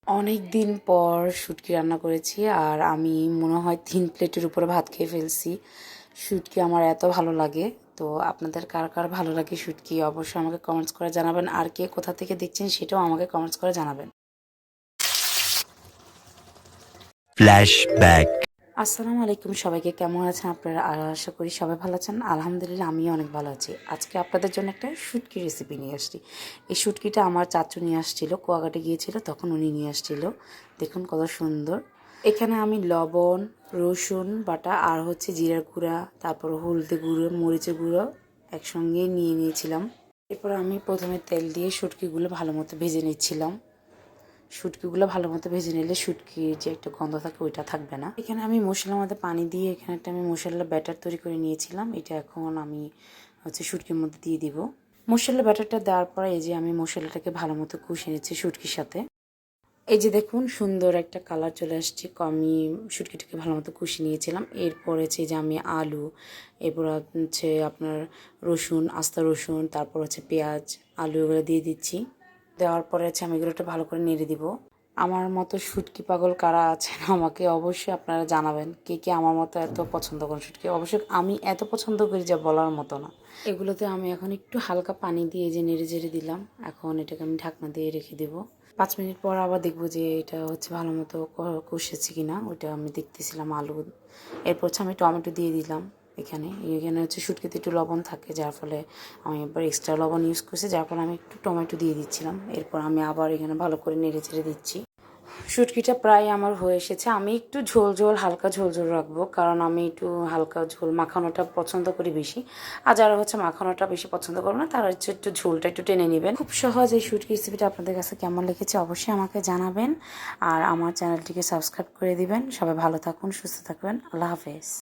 অনেক দিন পর শুটকি রান্না করেছি আর আমি মনে হয় 3 প্লেটের উপরে ভাত খেয়ে ফেলছি। শুটকি আমার এত ভালো লাগে। তো আপনাদের কার কার ভালো লাগে শুটকি অবশ্যই আমাকে কমেন্টস করে জানাবেন, আর কে কোথা থেকে দেখছেন সেটাও আমাকে কমেন্টস করে জানাবেন। ফ্ল্যাশব্যাক। আসসালামু আলাইকুম, সবাইকে কেমন আছেন আপনারা? আশা করি সবাই ভালো আছেন। আলহামদুলিল্লাহ আমিও অনেক ভালো আছি। আজকে আপনাদের জন্য একটা শুটকি রেসিপি নিয়ে আসছি। এই শুটকিটা আমার চাচু নিয়ে আসছিল, কুয়াকাটা গিয়েছিল তখন উনি নিয়ে আসছিল। দেখুন কত সুন্দর। এখানে আমি লবণ, রসুন বাটা আর হচ্ছে জিরার গুঁড়া, তারপর হলদে গুঁড়ো, মরিচের গুঁড়ো একসঙ্গে নিয়ে নিয়েছিলাম। এরপর আমি প্রথমে তেল দিয়ে শুটকিগুলো ভালো মতো ভেজে নিচ্ছিলাম। শুটকিগুলো ভালো মতো ভেজে নিলে শুটকির যে একটা গন্ধ থাকে ওইটা থাকবে না। এখানে আমি মশলার মধ্যে পানি দিয়ে এখানে একটা আমি মশলার ব্যাটার তৈরি করে নিয়েছিলাম। এটা এখন আমি শুটকির মধ্যে দিয়ে দিব। মশলার ব্যাটারটা দেওয়ার পরে এই যে আমি মশলাটাকে ভালো মতো কষিয়ে নিচ্ছি শুটকির সাথে। এই যে দেখুন সুন্দর একটা কালার চলে আসছে। আমি শুটকিটাকে ভালো মতো কষিয়ে নিয়েছিলাম। এরপর হচ্ছে যে আমি আলু, এরপর হচ্ছে আপনার রসুন, আস্ত রসুন, তারপর হচ্ছে পেঁয়াজ, আলু এগুলো দিয়ে দিচ্ছি। দেওয়ার পরে হচ্ছে আমি এগুলো একটু ভালো করে নেড়ে দিব। আমার মতো শুটকি পাগল কারা আছেন আমাকে অবশ্যই আপনারা জানাবেন, কে কে আমার মতো এত পছন্দ করেন শুটকি। অবশ্যই আমি এত পছন্দ করি যা বলার মতো না। এগুলোতে আমি এখন একটু হালকা পানি দিয়ে যে নেড়ে চেড়ে দিলাম। এখন এটাকে আমি ঢাকনা দিয়ে রেখে দেবো। 5 মিনিট পর আবার দেখবো যে এটা হচ্ছে ভালো মতো কষেছে কিনা, ওইটা আমি দেখতেছিলাম আলু। এরপর হচ্ছে আমি টমেটো দিয়ে দিলাম। এখানে এখানে হচ্ছে শুটকিতে একটু লবণ থাকে, যার ফলে আমি এবার এক্সট্রা লবণ ইউজ করছি, যার ফলে আমি একটু টমেটো দিয়ে দিচ্ছিলাম। এরপর আমি আবার এখানে ভালো করে নেড়ে চেড়ে দিচ্ছি। শুটকিটা প্রায় আমার হয়ে এসেছে। আমি একটু ঝোল ঝোল হালকা ঝোল ঝোল রাখবো, কারণ আমি একটু হালকা ঝোল মাখানোটা পছন্দ করি বেশি। আর যারা হচ্ছে মাখানোটা বেশি পছন্দ করবে না তারা হচ্ছে একটু ঝোলটা একটু টেনে নেবেন। খুব সহজ এই শুটকি রেসিপিটা আপনাদের কাছে কেমন লেগেছে অবশ্যই আমাকে জানাবেন। আর আমার চ্যানেলটিকে সাবস্ক্রাইব করে দিবেন। সবাই ভালো থাকুন, সুস্থ থাকবেন। আল্লাহ হাফেজ।